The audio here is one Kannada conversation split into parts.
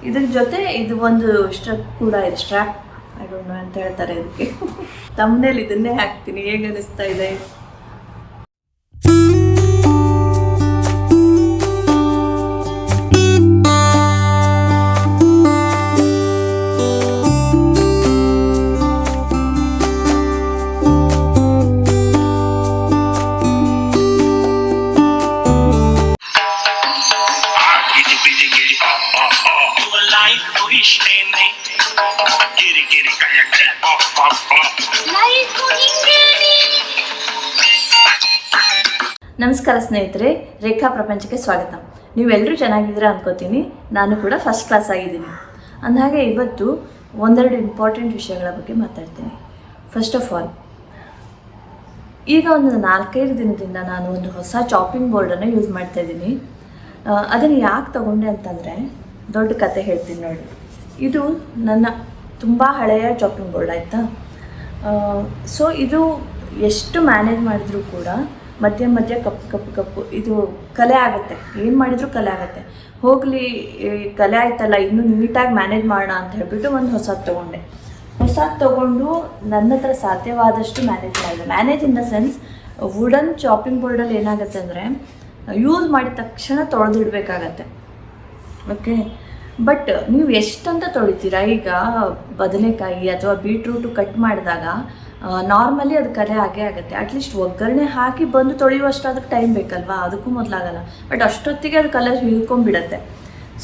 ಇದ್ರ ಜೊತೆ ಇದು ಒಂದು ಸ್ಟ್ರಪ್ ಕೂಡ ಇದೆ, ಸ್ಟ್ರ್ಯಾಪ್ ಐ ಡೋಂಟ್ ನೋ ಅಂತ ಹೇಳ್ತಾರೆ ಇದಕ್ಕೆ. ತಮ್ಮನೇಲಿ ಇದನ್ನೇ ಹಾಕ್ತೀನಿ, ಹೇಗೆ ಅನಿಸ್ತಾ ಇದೆ? ನಮಸ್ಕಾರ ಸ್ನೇಹಿತರೆ, ರೇಖಾ ಪ್ರಪಂಚಕ್ಕೆ ಸ್ವಾಗತ. ನೀವೆಲ್ಲರೂ ಚೆನ್ನಾಗಿದ್ದೀರಾ ಅನ್ಕೋತೀನಿ. ನಾನು ಕೂಡ ಫಸ್ಟ್ ಕ್ಲಾಸ್ ಆಗಿದ್ದೀನಿ. ಅಂದಹಾಗೆ ಇವತ್ತು ಒಂದೆರಡು ಇಂಪಾರ್ಟೆಂಟ್ ವಿಷಯಗಳ ಬಗ್ಗೆ ಮಾತಾಡ್ತೀನಿ. ಫಸ್ಟ್ ಆಫ್ ಆಲ್, ಈಗ ಒಂದು 4-5 ದಿನದಿಂದ ನಾನು ಒಂದು ಹೊಸ ಚಾಪಿಂಗ್ ಬೋರ್ಡನ್ನು ಯೂಸ್ ಮಾಡ್ತಾ ಇದ್ದೀನಿ. ಅದನ್ನು ಯಾಕೆ ತೊಗೊಂಡೆ ಅಂತಂದರೆ ದೊಡ್ಡ ಕತೆ ಹೇಳ್ತೀನಿ ನೋಡಿ. ಇದು ನನ್ನ ತುಂಬ ಹಳೆಯ ಚಾಪಿಂಗ್ ಬೋರ್ಡ್ ಆಯಿತಾ. ಸೊ ಇದು ಎಷ್ಟು ಮ್ಯಾನೇಜ್ ಮಾಡಿದ್ರೂ ಕೂಡ ಮಧ್ಯ ಕಪ್ಪು ಇದು ಕಲೆ ಆಗುತ್ತೆ. ಏನು ಮಾಡಿದರೂ ಕಲೆ ಆಗುತ್ತೆ. ಹೋಗಲಿ, ಕಲೆ ಆಯ್ತಲ್ಲ, ಇನ್ನೂ ನೀಟಾಗಿ ಮ್ಯಾನೇಜ್ ಮಾಡೋಣ ಅಂತ ಹೇಳ್ಬಿಟ್ಟು ಒಂದು ಹೊಸದು ತೊಗೊಂಡೆ. ಹೊಸದು ತೊಗೊಂಡು ನನ್ನ ಹತ್ರ ಸಾಧ್ಯವಾದಷ್ಟು ಮ್ಯಾನೇಜ್ ಮಾಡಿದೆ. Manage in the sense, wooden chopping ಬೋರ್ಡಲ್ಲಿ ಏನಾಗುತ್ತೆ ಅಂದರೆ ಯೂಸ್ ಮಾಡಿದ ತಕ್ಷಣ ತೊಳೆದಿಡ್ಬೇಕಾಗತ್ತೆ. ಓಕೆ, ಬಟ್ ನೀವು ಎಷ್ಟಂತ ತೊಳಿತೀರಾ? ಈಗ ಬದನೆಕಾಯಿ ಅಥವಾ ಬೀಟ್ರೂಟು ಕಟ್ ಮಾಡಿದಾಗ ನಾರ್ಮಲಿ ಅದು ಕಲೆ ಆಗೇ ಆಗುತ್ತೆ. ಅಟ್ಲೀಸ್ಟ್ ಒಗ್ಗರಣೆ ಹಾಕಿ ಬಂದು ತೊಳೆಯುವಷ್ಟು ಅದಕ್ಕೆ ಟೈಮ್ ಬೇಕಲ್ವಾ, ಅದಕ್ಕೂ ಮೊದಲಾಗಲ್ಲ. ಬಟ್ ಅಷ್ಟೊತ್ತಿಗೆ ಅದು ಕಲರ್ ಹಿಡ್ಕೊಂಡ್ಬಿಡತ್ತೆ.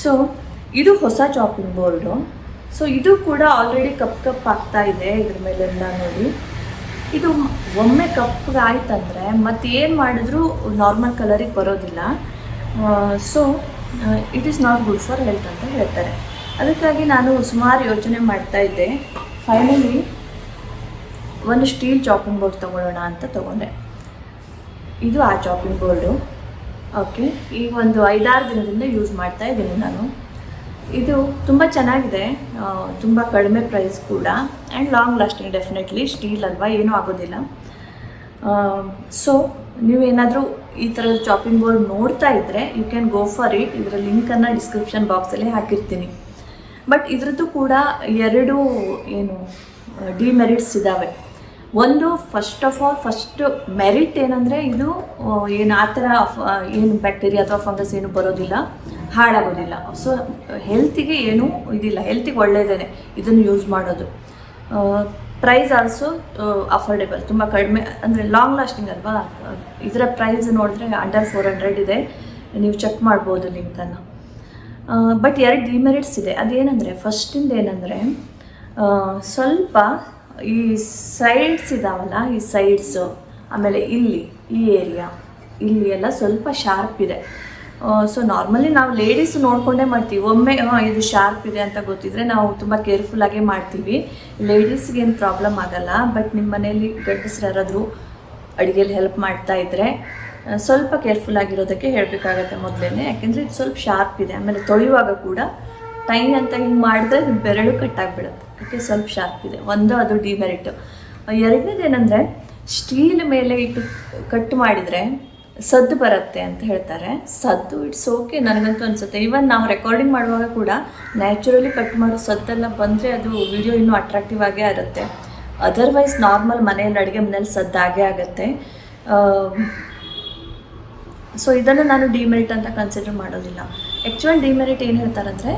ಸೊ ಇದು ಹೊಸ ಚಾಪಿಂಗ್ ಬೋರ್ಡು. ಸೊ ಇದು ಕೂಡ ಆಲ್ರೆಡಿ ಕಪ್ ಆಗ್ತಾ ಇದೆ. ಇದ್ರ ಮೇಲೆಲ್ಲ ನೋಡಿ, ಇದು ಒಮ್ಮೆ ಕಪ್ಪಗೆ ಆಯ್ತಂದರೆ ಮತ್ತೆ ಏನು ಮಾಡಿದ್ರೂ ನಾರ್ಮಲ್ ಕಲರಿಗೆ ಬರೋದಿಲ್ಲ. So it is not good for health ಅಂತ ಹೇಳ್ತಾರೆ. ಅದಕ್ಕಾಗಿ ನಾನು ಸುಮಾರು ಯೋಚನೆ ಮಾಡ್ತಾ ಇದ್ದೆ. ಫೈನಲಿ ಒಂದು ಸ್ಟೀಲ್ ಚಾಪಿಂಗ್ ಬೋರ್ಡ್ ತೊಗೊಳ್ಳೋಣ ಅಂತ ತೊಗೊಂಡೆ. ಇದು ಆ ಚಾಪಿಂಗ್ ಬೋರ್ಡು. ಓಕೆ, ಈಗ ಒಂದು 5-6 ದಿನದಿಂದ ಯೂಸ್ ಮಾಡ್ತಾ ಇದ್ದೀನಿ ನಾನು. ಇದು ತುಂಬ ಚೆನ್ನಾಗಿದೆ, ತುಂಬ ಕಡಿಮೆ ಪ್ರೈಸ್ ಕೂಡ, and long lasting. Definitely steel ಅಲ್ವಾ, ಏನೂ ಆಗೋದಿಲ್ಲ. ಸೊ ನೀವೇನಾದರೂ ಈ ಥರದ ಚಾಪಿಂಗ್ ಬೋರ್ಡ್ ನೋಡ್ತಾ ಇದ್ದರೆ you can go for it. ಇದರ ಲಿಂಕನ್ನು ಡಿಸ್ಕ್ರಿಪ್ಷನ್ ಬಾಕ್ಸಲ್ಲಿ ಹಾಕಿರ್ತೀನಿ. ಬಟ್ ಇದ್ರದ್ದು ಕೂಡ 2 ಡಿಮೆರಿಟ್ಸ್ ಇದ್ದಾವೆ. ಒಂದು, ಫಸ್ಟ್ ಮೆರಿಟ್ ಏನಂದರೆ ಇದು ಆ ಥರ ಏನು ಬ್ಯಾಕ್ಟೀರಿಯಾ ಅಥವಾ ಫಂಗಸ್ ಏನು ಬರೋದಿಲ್ಲ, ಹಾಳಾಗೋದಿಲ್ಲ. ಸೊ ಹೆಲ್ತಿಗೆ ಏನೂ ಇದಿಲ್ಲ, ಹೆಲ್ತಿಗೆ ಒಳ್ಳೆಯದೇ ಇದನ್ನು ಯೂಸ್ ಮಾಡೋದು. ಪ್ರೈಸ್ ಆಲ್ಸೋ ಅಫೋರ್ಡೆಬಲ್, ತುಂಬ ಕಡಿಮೆ, ಅಂದರೆ ಲಾಂಗ್ ಲಾಸ್ಟಿಂಗ್ ಅಲ್ವಾ. ಇದರ ಪ್ರೈಸ್ ನೋಡಿದ್ರೆ ಅಂಡರ್ 400 ಇದೆ. ನೀವು ಚೆಕ್ ಮಾಡ್ಬೋದು ಲಿಂಕನ್ನು. ಬಟ್ 2 ಡಿಮೆರಿಟ್ಸ್ ಇದೆ. ಅದೇನೆಂದರೆ, ಫಸ್ಟಿಂದ ಏನಂದರೆ ಸ್ವಲ್ಪ ಈ ಸೈಡ್ಸ್ ಇದಾವಲ್ಲ, ಈ ಸೈಡ್ಸು, ಆಮೇಲೆ ಈ ಏರಿಯಾ ಇಲ್ಲಿ ಎಲ್ಲ ಸ್ವಲ್ಪ ಶಾರ್ಪ್ ಇದೆ. ಸೊ ನಾರ್ಮಲಿ ನಾವು ಲೇಡೀಸ್ ನೋಡಿಕೊಂಡೇ ಮಾಡ್ತೀವಿ. ಒಮ್ಮೆ ಇದು ಶಾರ್ಪ್ ಇದೆ ಅಂತ ಗೊತ್ತಿದ್ರೆ ನಾವು ತುಂಬ ಕೇರ್ಫುಲ್ಲಾಗೇ ಮಾಡ್ತೀವಿ. ಲೇಡೀಸ್ಗೆ ಏನು ಪ್ರಾಬ್ಲಮ್ ಆಗಲ್ಲ. ಬಟ್ ನಿಮ್ಮ ಮನೇಲಿ ಗಂಡಸರು ಯಾರಾದರೂ ಅಡುಗೆಯಲ್ಲಿ ಹೆಲ್ಪ್ ಮಾಡ್ತಾ ಇದ್ದರೆ ಸ್ವಲ್ಪ ಕೇರ್ಫುಲ್ಲಾಗಿರೋದಕ್ಕೆ ಹೇಳಬೇಕಾಗತ್ತೆ ಮೊದಲೇ. ಯಾಕೆಂದರೆ ಇದು ಸ್ವಲ್ಪ ಶಾರ್ಪ್ ಇದೆ. ಆಮೇಲೆ ತೊಳೆಯುವಾಗ ಕೂಡ ಟೈಮ್ ಅಂತ ಹಿಂಗೆ ಮಾಡಿದ್ರೆ ಬೆರಳು ಕಟ್ಟಾಗಿಬಿಡುತ್ತೆ. ಓಕೆ, ಸ್ವಲ್ಪ ಶಾರ್ಪ್ ಇದೆ. ಅದು ಡಿಮೆರಿಟ್. 2ನೇದು ಏನಂದರೆ, ಸ್ಟೀಲ್ ಮೇಲೆ ಇಟ್ಟು ಕಟ್ ಮಾಡಿದರೆ ಸದ್ದು ಬರುತ್ತೆ ಅಂತ ಹೇಳ್ತಾರೆ. ಸದ್ದು ಇಟ್ಸ್ ಓಕೆ, ನನಗಂತೂ ಅನಿಸುತ್ತೆ. ಈವನ್ ನಾವು ರೆಕಾರ್ಡಿಂಗ್ ಮಾಡುವಾಗ ಕೂಡ ನ್ಯಾಚುರಲಿ ಕಟ್ ಮಾಡೋ ಸದ್ದೆಲ್ಲ ಬಂದರೆ ಅದು ವಿಡಿಯೋ ಇನ್ನೂ ಅಟ್ರಾಕ್ಟಿವ್ ಆಗೇ ಇರುತ್ತೆ. ಅದರ್ವೈಸ್ ನಾರ್ಮಲ್ ಮನೆಯಲ್ಲಿ ಅಡುಗೆ ಮನೇಲಿ ಸದ್ದಾಗೇ ಆಗುತ್ತೆ. ಸೊ ಇದನ್ನು ನಾನು ಡಿಮೆರಿಟ್ ಅಂತ ಕನ್ಸಿಡರ್ ಮಾಡೋದಿಲ್ಲ. ಆ್ಯಕ್ಚುಯಲ್ ಡಿಮೆರಿಟ್ ಏನು ಹೇಳ್ತಾರಂದರೆ,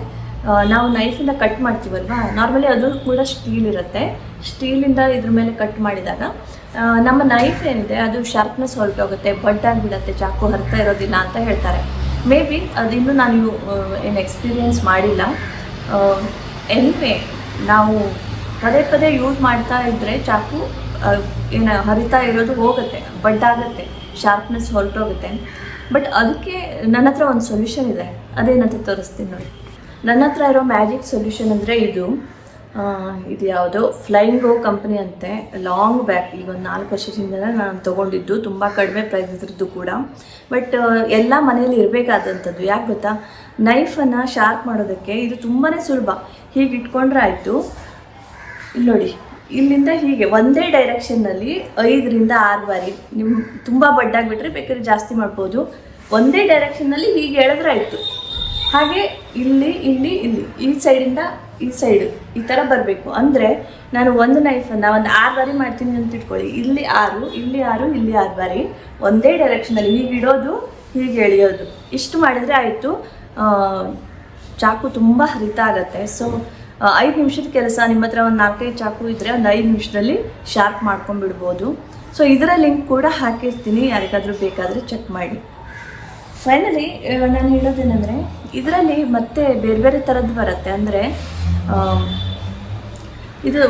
ನಾವು ನೈಫಿಂದ ಕಟ್ ಮಾಡ್ತೀವಲ್ವ, ನಾರ್ಮಲಿ ಅದು ಕೂಡ ಸ್ಟೀಲ್ ಇರುತ್ತೆ. ಸ್ಟೀಲಿಂದ ಇದ್ರ ಮೇಲೆ ಕಟ್ ಮಾಡಿದಾಗ ನಮ್ಮ ನೈಫ್ ಏನಿದೆ ಅದು ಶಾರ್ಪ್ನೆಸ್ ಹೊರಟೋಗುತ್ತೆ, ಬಡ್ಡಾಗಿಬಿಡುತ್ತೆ, ಚಾಕು ಹರಿತಾ ಇರೋದಿಲ್ಲ ಅಂತ ಹೇಳ್ತಾರೆ. ಮೇ ಬಿ ಅದಿನ್ನೂ ನಾನು ಏನು ಎಕ್ಸ್ಪೀರಿಯೆನ್ಸ್ ಮಾಡಿಲ್ಲ. ಎನಿವೆ, ನಾವು ಪದೇ ಯೂಸ್ ಮಾಡ್ತಾ ಇದ್ದರೆ ಚಾಕು ಹರಿತಾ ಇರೋದು ಹೋಗುತ್ತೆ, ಬಡ್ಡಾಗುತ್ತೆ, ಶಾರ್ಪ್ನೆಸ್ ಹೊರಟೋಗುತ್ತೆ. ಬಟ್ ಅದಕ್ಕೆ ನನ್ನ ಹತ್ರ ಒಂದು ಸೊಲ್ಯೂಷನ್ ಇದೆ. ಅದೇನಂತ ತೋರಿಸ್ತೀನಿ ನೋಡಿ. ನನ್ನ ಹತ್ರ ಇರೋ ಮ್ಯಾಜಿಕ್ ಸೊಲ್ಯೂಷನ್ ಅಂದರೆ ಇದು ಯಾವುದೋ ಫ್ಲೈಯಿಂಗೋ ಕಂಪ್ನಿ ಅಂತೆ. ಲಾಂಗ್ ಬ್ಯಾಕ್, ಈಗ ಒಂದು 4 ವರ್ಷದಿಂದ ನಾನು ತೊಗೊಂಡಿದ್ದು. ತುಂಬ ಕಡಿಮೆ ಪ್ರೈಸ್ ಇದ್ರದ್ದು ಕೂಡ. ಬಟ್ ಎಲ್ಲ ಮನೆಯಲ್ಲಿ ಇರಬೇಕಾದಂಥದ್ದು. ಯಾಕೆ ಗೊತ್ತಾ, ನೈಫನ್ನು ಶಾರ್ಪ್ ಮಾಡೋದಕ್ಕೆ ಇದು ತುಂಬಾ ಸುಲಭ. ಹೀಗೆ ಇಟ್ಕೊಂಡ್ರೆ ಆಯಿತು. ಇಲ್ಲಿ ನೋಡಿ, ಇಲ್ಲಿಂದ ಹೀಗೆ ಒಂದೇ ಡೈರೆಕ್ಷನ್ನಲ್ಲಿ 5ರಿಂದ 6 ಬಾರಿ. ನಿಮ್ಮ ತುಂಬ ಬಡ್ಡಾಗಿಬಿಟ್ರೆ ಬೇಕಾದ್ರೆ ಜಾಸ್ತಿ ಮಾಡ್ಬೋದು. ಒಂದೇ ಡೈರೆಕ್ಷನ್ನಲ್ಲಿ ಹೀಗೆ ಎಳೆದ್ರೆ ಆಯಿತು. ಹಾಗೆ ಇಲ್ಲಿ ಇಲ್ಲಿ ಇಲ್ಲಿ ಈ ಸೈಡಿಂದ ಈ ಸೈಡು ಈ ಥರ ಬರಬೇಕು. ಅಂದರೆ ನಾನು ಒಂದು ನೈಫನ್ನು ಒಂದು 6 ಬಾರಿ ಮಾಡ್ತೀನಿ ಅಂತ ಇಟ್ಕೊಳ್ಳಿ. ಇಲ್ಲಿ 6, ಇಲ್ಲಿ 6, ಇಲ್ಲಿ 6 ಬಾರಿ ಒಂದೇ ಡೈರೆಕ್ಷನಲ್ಲಿ ಹೀಗೆ ಇಡೋದು, ಹೀಗೆ ಎಳೆಯೋದು. ಇಷ್ಟು ಮಾಡಿದರೆ ಆಯಿತು. ಚಾಕು ತುಂಬ ಹರಿತಾ ಆಗುತ್ತೆ. ಸೊ 5 ನಿಮಿಷದ ಕೆಲಸ. ನಿಮ್ಮ ಹತ್ರ ಒಂದು 4-5 ಚಾಕು ಇದ್ದರೆ ಒಂದು 5 ನಿಮಿಷದಲ್ಲಿ ಶಾರ್ಪ್ ಮಾಡ್ಕೊಂಡ್ಬಿಡ್ಬೋದು. ಸೊ ಇದರ ಲಿಂಕ್ ಕೂಡ ಹಾಕಿರ್ತೀನಿ, ಯಾರಿಗಾದರೂ ಬೇಕಾದರೆ ಚೆಕ್ ಮಾಡಿ. ಫೈನಲಿ ನಾನು ಹೇಳೋದೇನೆಂದರೆ, ಇದರಲ್ಲಿ ಮತ್ತೆ ಬೇರೆ ಬೇರೆ ಥರದ್ದು ಬರುತ್ತೆ. ಅಂದರೆ ಇದು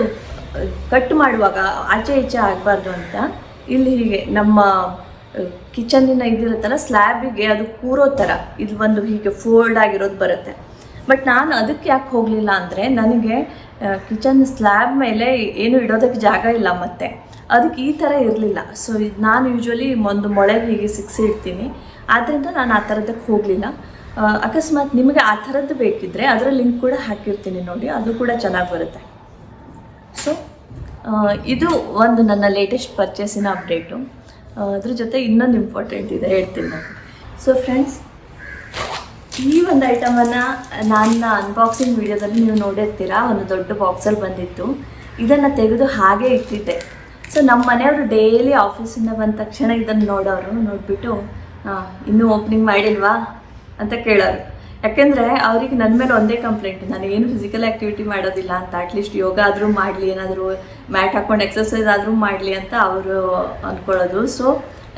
ಕಟ್ ಮಾಡುವಾಗ ಆಚೆ ಈಚೆ ಆಗಬಾರ್ದು ಅಂತ ಇಲ್ಲಿ ಹೀಗೆ ನಮ್ಮ ಕಿಚನ್ನಿನ ಇದಿರುತ್ತಲ್ಲ ಸ್ಲ್ಯಾಬಿಗೆ ಅದು ಕೂರೋ ಥರ ಇದು ಒಂದು ಹೀಗೆ ಫೋಲ್ಡ್ ಆಗಿರೋದು ಬರುತ್ತೆ. ಬಟ್ ನಾನು ಅದಕ್ಕೆ ಯಾಕೆ ಹೋಗಲಿಲ್ಲ ಅಂದರೆ, ನನಗೆ ಕಿಚನ್ ಸ್ಲ್ಯಾಬ್ ಮೇಲೆ ಏನು ಇಡೋದಕ್ಕೆ ಜಾಗ ಇಲ್ಲ, ಮತ್ತು ಅದಕ್ಕೆ ಈ ಥರ ಇರಲಿಲ್ಲ. ಸೊ ಇದು ನಾನು ಯೂಶ್ವಲಿ ಒಂದು ಮೊಳೆಗೆ ಹೀಗೆ ಇಡ್ತೀನಿ. ಆದ್ದರಿಂದ ನಾನು ಆ ಥರದಕ್ಕೆ ಹೋಗಲಿಲ್ಲ. ಅಕಸ್ಮಾತ್ ನಿಮಗೆ ಆ ಥರದ್ದು ಬೇಕಿದ್ದರೆ ಅದರ ಲಿಂಕ್ ಕೂಡ ಹಾಕಿರ್ತೀನಿ ನೋಡಿ, ಅದು ಕೂಡ ಚೆನ್ನಾಗಿ ಬರುತ್ತೆ. ಸೊ ಇದು ಒಂದು ನನ್ನ ಲೇಟೆಸ್ಟ್ ಪರ್ಚೇಸಿನ ಅಪ್ಡೇಟು. ಅದ್ರ ಜೊತೆ ಇನ್ನೊಂದು ಇಂಪಾರ್ಟೆಂಟ್ ಇದೆ, ಹೇಳ್ತೀನಿ ನಾನು. ಸೊ ಫ್ರೆಂಡ್ಸ್, ಈ ಒಂದು ಐಟಮನ್ನು ನನ್ನ ಅನ್ಬಾಕ್ಸಿಂಗ್ ವಿಡಿಯೋದಲ್ಲಿ ನೀವು ನೋಡಿರ್ತೀರಾ. ಒಂದು ದೊಡ್ಡ ಬಾಕ್ಸಲ್ಲಿ ಬಂದಿತ್ತು. ಇದನ್ನು ತೆಗೆದು ಹಾಗೆ ಇಟ್ಟಿದ್ದೆ. ಸೊ ನಮ್ಮ ಮನೆಯವರು ಡೈಲಿ ಆಫೀಸಿಂದ ಬಂದ ತಕ್ಷಣ ಇದನ್ನು ನೋಡಿಬಿಟ್ಟು ಇನ್ನೂ ಓಪನಿಂಗ್ ಮಾಡಿಲ್ವಾ ಅಂತ ಕೇಳೋರು. ಯಾಕೆಂದರೆ ಅವ್ರಿಗೆ ನನ್ನ ಮೇಲೆ ಒಂದೇ ಕಂಪ್ಲೇಂಟ್, ನಾನು ಏನು ಫಿಸಿಕಲ್ ಆ್ಯಕ್ಟಿವಿಟಿ ಮಾಡೋದಿಲ್ಲ ಅಂತ. ಅಟ್ಲೀಸ್ಟ್ ಯೋಗ ಆದರೂ ಮಾಡಲಿ, ಏನಾದರೂ ಮ್ಯಾಟ್ ಹಾಕ್ಕೊಂಡು ಎಕ್ಸಸೈಸ್ ಆದರೂ ಮಾಡಲಿ ಅಂತ ಅವರು ಅಂದ್ಕೊಳ್ಳೋದು. ಸೊ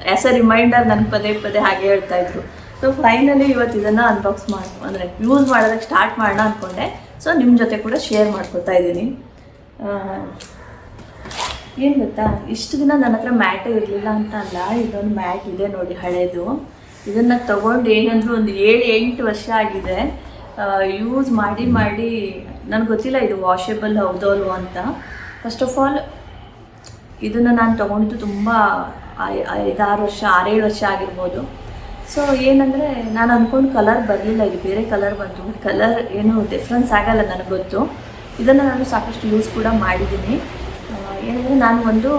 ಆ್ಯಸ್ ಅ ರಿಮೈಂಡರ್ ನನಗೆ ಪದೇ ಪದೇ ಹಾಗೆ ಹೇಳ್ತಾಯಿದ್ರು. ಸೊ ಫೈನಲಿ ಇವತ್ತು ಇದನ್ನು ಅನ್ಬಾಕ್ಸ್ ಅಂದರೆ ಯೂಸ್ ಮಾಡೋದಕ್ಕೆ ಸ್ಟಾರ್ಟ್ ಮಾಡೋಣ ಅಂದ್ಕೊಂಡೆ. ಸೊ ನಿಮ್ಮ ಜೊತೆ ಕೂಡ ಶೇರ್ ಮಾಡ್ಕೊತಾ ಇದ್ದೀನಿ. ಏನು ಗೊತ್ತಾ, ಇಷ್ಟು ದಿನ ನನ್ನ ಹತ್ರ ಮ್ಯಾಟೇ ಇರಲಿಲ್ಲ ಅಂತ ಅಲ್ಲ, ಇದೊಂದು ಮ್ಯಾಟ್ ಇದೆ ನೋಡಿ, ಹಳೇದು. ಇದನ್ನು ತೊಗೊಂಡು ಏನಂದರೂ ಒಂದು 7-8 ವರ್ಷ ಆಗಿದೆ. ಯೂಸ್ ಮಾಡಿ ನನಗೆ ಗೊತ್ತಿಲ್ಲ ಇದು ವಾಷೇಬಲ್ ಹೌದೋ ಅಲ್ವೋ ಅಂತ. ಫಸ್ಟ್ ಆಫ್ ಆಲ್ ಇದನ್ನು ನಾನು ತೊಗೊಂಡಿದ್ದು ತುಂಬ 5-6 ವರ್ಷ, 6-7 ವರ್ಷ ಆಗಿರ್ಬೋದು. ಸೊ ಏನಂದರೆ ನಾನು ಅಂದ್ಕೊಂಡು ಕಲರ್ ಬರಲಿಲ್ಲ, ಇದು ಬೇರೆ ಕಲರ್ ಬಂತು. ಬಟ್ ಕಲರ್ ಏನು ಡಿಫ್ರೆನ್ಸ್ ಆಗಲ್ಲ, ನನಗೆ ಗೊತ್ತು. ಇದನ್ನು ನಾನು ಸಾಕಷ್ಟು ಯೂಸ್ ಕೂಡ ಮಾಡಿದ್ದೀನಿ. ಏನಂದರೆ ನಾನು ಒಂದು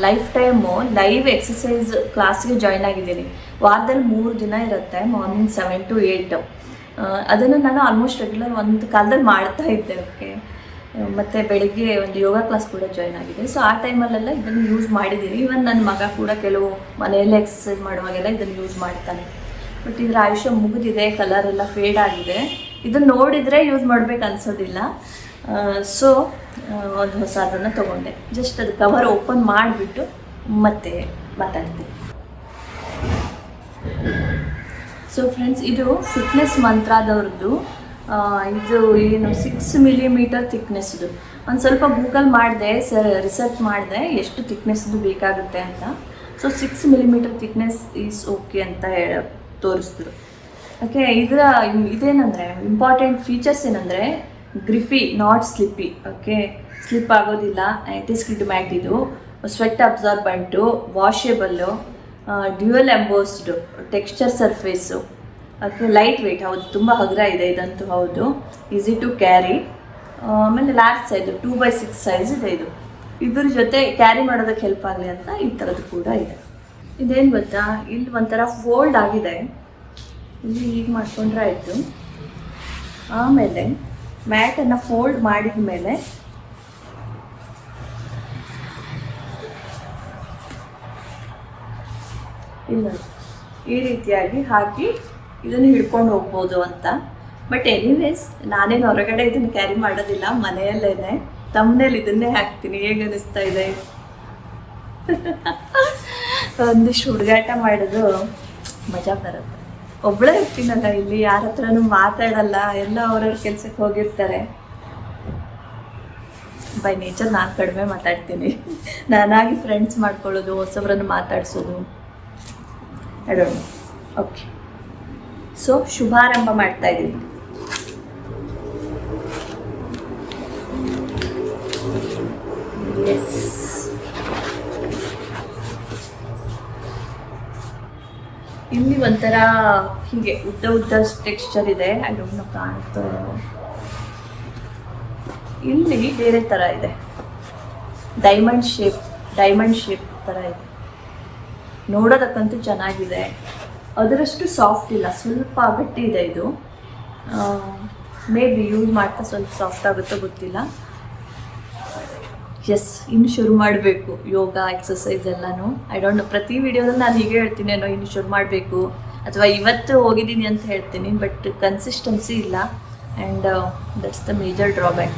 ಲೈಫ್ ಟೈಮು ಲೈವ್ ಎಕ್ಸಸೈಸ್ ಕ್ಲಾಸ್ಗೆ ಜಾಯ್ನ್ ಆಗಿದ್ದೀನಿ. ವಾರದಲ್ಲಿ 3 ದಿನ ಇರುತ್ತೆ, ಮಾರ್ನಿಂಗ್ 7 to 8. ಅದನ್ನು ನಾನು ಆಲ್ಮೋಸ್ಟ್ ರೆಗ್ಯುಲರ್ ಒಂದು ಕಾಲದಲ್ಲಿ ಮಾಡ್ತಾ ಇದ್ದೆ. ಓಕೆ, ಮತ್ತು ಬೆಳಿಗ್ಗೆ ಒಂದು ಯೋಗ ಕ್ಲಾಸ್ ಕೂಡ ಜಾಯ್ನ್ ಆಗಿದೆ. ಸೊ ಆ ಟೈಮಲ್ಲೆಲ್ಲ ಇದನ್ನು ಯೂಸ್ ಮಾಡಿದ್ದೀನಿ. ಇವನ್ ನನ್ನ ಮಗ ಕೂಡ ಕೆಲವು ಮನೆಯಲ್ಲೇ ಎಕ್ಸಸೈಸ್ ಮಾಡುವಾಗೆಲ್ಲ ಇದನ್ನು ಯೂಸ್ ಮಾಡ್ತಾನೆ. ಬಟ್ ಇದರ ಆಯುಷ್ಯ ಮುಗಿದಿದೆ, ಕಲರ್ ಎಲ್ಲ ಫೇಡ್ ಆಗಿದೆ. ಇದನ್ನು ನೋಡಿದರೆ ಯೂಸ್ ಮಾಡ್ಬೇಕು ಅನಿಸೋದಿಲ್ಲ. ಸೊ ಒಂದು ಹೊಸದನ್ನು ತೊಗೊಂಡೆ. ಜಸ್ಟ್ ಅದು ಕವರ್ ಓಪನ್ ಮಾಡಿಬಿಟ್ಟು ಮತ್ತೆ ಮಾತಾಡ್ತೀನಿ. ಸೊ ಫ್ರೆಂಡ್ಸ್, ಇದು ಫಿಟ್ನೆಸ್ ಮಂತ್ರದವ್ರದ್ದು. ಇದು ಏನು 6 millimeter ಥಿಕ್ನೆಸ್ದು. ಒಂದು ಸ್ವಲ್ಪ ಗೂಗಲ್ ಮಾಡಿದೆ, ರಿಸರ್ಚ್ ಮಾಡಿದೆ ಎಷ್ಟು ಥಿಕ್ನೆಸ್ದು ಬೇಕಾಗುತ್ತೆ ಅಂತ. So 6 millimeter thickness is okay ಅಂತ ತೋರಿಸಿದ್ರು. ಓಕೆ, ಇದೇನಂದರೆ ಇಂಪಾರ್ಟೆಂಟ್ ಫೀಚರ್ಸ್ ಏನಂದರೆ grippy, not slippy. Okay, slip ಆಗೋದಿಲ್ಲ, ಆ್ಯಂಟಿ ಸ್ಕಿಡ್ ಮ್ಯಾಟ್ ಇದು, sweat absorbent, washable, dual embossed, texture surface. Okay, light weight, ಹೌದು ತುಂಬ ಹಗುರ ಇದೆ ಇದಂತೂ ಹೌದು. Easy to carry. ಆಮೇಲೆ ಲಾರ್ಜ್ ಸೈಜು 2x6 ಸೈಜ್ ಇದೆ ಇದು. ಇದ್ರ ಜೊತೆ ಕ್ಯಾರಿ ಮಾಡೋದಕ್ಕೆ ಹೆಲ್ಪ್ ಆಗಲಿ ಅಂತ ಈ ಥರದ್ದು ಕೂಡ ಇದೆ. ಇದೇನು ಗೊತ್ತಾ, ಇಲ್ಲಿ ಒಂಥರ ಫೋಲ್ಡ್ ಆಗಿದೆ. ಇಲ್ಲಿ ಹೀಗೆ ಮಾಡ್ಕೊಂಡ್ರೆ ಆಯಿತು. ಆಮೇಲೆ ಮ್ಯಾಟನ್ನು ಫೋಲ್ಡ್ ಮಾಡಿದ ಮೇಲೆ ಇಲ್ಲ ಈ ರೀತಿಯಾಗಿ ಹಾಕಿ ಇದನ್ನು ಹಿಡ್ಕೊಂಡು ಹೋಗ್ಬೋದು ಅಂತ. ಬಟ್ ಎನಿವೇಸ್ ನಾನೇನು ಹೊರಗಡೆ ಇದನ್ನು ಕ್ಯಾರಿ ಮಾಡೋದಿಲ್ಲ, ಮನೆಯಲ್ಲೇ ತಮ್ಮನೇಲಿ ಇದನ್ನೇ ಹಾಕ್ತೀನಿ. ಹೇಗೆ ಅನಿಸ್ತಾ ಇದೆ? ಒಂದಿಷ್ಟು ಹುಡುಗಾಟ ಮಾಡೋದು ಮಜಾ ಬರುತ್ತೆ. ಒಬ್ಬಳೇ ಇರ್ತೀನಲ್ಲ ಇಲ್ಲಿ, ಯಾರ ಹತ್ರನೂ ಮಾತಾಡಲ್ಲ, ಎಲ್ಲ ಅವ್ರವ್ರ ಕೆಲಸಕ್ಕೆ ಹೋಗಿರ್ತಾರೆ. ಬೈ ನೇಚರ್ ನಾನು ಕಡಿಮೆ ಮಾತಾಡ್ತೀನಿ. ನಾನಾಗಿ ಫ್ರೆಂಡ್ಸ್ ಮಾಡ್ಕೊಳ್ಳೋದು, ಹೊಸಬ್ರನ್ನು ಮಾತಾಡಿಸೋದು I don't know. Okay, so ಶುಭಾರಂಭ ಮಾಡ್ತಾ ಇದ್ದೀನಿ. ಎಸ್, ಇಲ್ಲಿ ಒಂಥರ ಹೀಗೆ ಉದ್ದ ಟೆಕ್ಸ್ಚರ್ ಇದೆ. ಐ ಡೋಂಟ್ ನೋ ಕಾಣುತ್ತೋ. ಇಲ್ಲಿ ಬೇರೆ ಥರ ಇದೆ, ಡೈಮಂಡ್ ಶೇಪ್ ಥರ ಇದೆ. ನೋಡೋದಕ್ಕಂತೂ ಚೆನ್ನಾಗಿದೆ. ಅದರಷ್ಟು ಸಾಫ್ಟ್ ಇಲ್ಲ, ಸ್ವಲ್ಪ ಗಟ್ಟಿ ಇದೆ ಇದು. ಮೇ ಬಿ ಯೂಸ್ ಮಾಡ್ತಾ ಸ್ವಲ್ಪ ಸಾಫ್ಟ್ ಆಗುತ್ತೋ ಗೊತ್ತಿಲ್ಲ. ಎಸ್, ಇನ್ನು ಶುರು ಮಾಡಬೇಕು ಯೋಗ ಎಕ್ಸಸೈಸ್ ಎಲ್ಲನೂ. ಐ ಡೋಂಟ್ ನೋ, ಪ್ರತಿ ವಿಡಿಯೋದಲ್ಲಿ ನಾನು ಹೀಗೆ ಹೇಳ್ತೀನಿ ಏನೋ ಇನ್ನು ಶುರು ಮಾಡಬೇಕು ಅಥವಾ ಇವತ್ತು ಹೋಗಿದ್ದೀನಿ ಅಂತ ಹೇಳ್ತೀನಿ, ಬಟ್ ಕನ್ಸಿಸ್ಟೆನ್ಸಿ ಇಲ್ಲ. And that's the major drawback.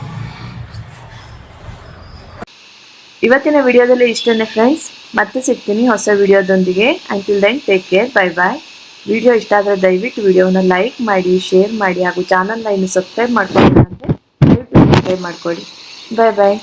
ಇವತ್ತಿನ ವಿಡಿಯೋದಲ್ಲಿ ಇಷ್ಟೇ ಫ್ರೆಂಡ್ಸ್. ಮತ್ತೆ ಸಿಗ್ತೀನಿ ಹೊಸ ವಿಡಿಯೋದೊಂದಿಗೆ. Until then take care, bye bye. Video ಇಷ್ಟ ಆದರೆ ದಯವಿಟ್ಟು ವಿಡಿಯೋನ ಲೈಕ್ ಮಾಡಿ, ಶೇರ್ ಮಾಡಿ ಹಾಗೂ ಚಾನಲ್ನ ಇನ್ನು ಸಬ್ಸ್ಕ್ರೈಬ್ ಮಾಡ್ಕೊಂಡಿಲ್ಲ ಅಂದರೆ ದಯವಿಟ್ಟು ಸಬ್ಸ್ಕ್ರೈಬ್ ಮಾಡ್ಕೊಳ್ಳಿ. ಬಾಯ್ ಬಾಯ್.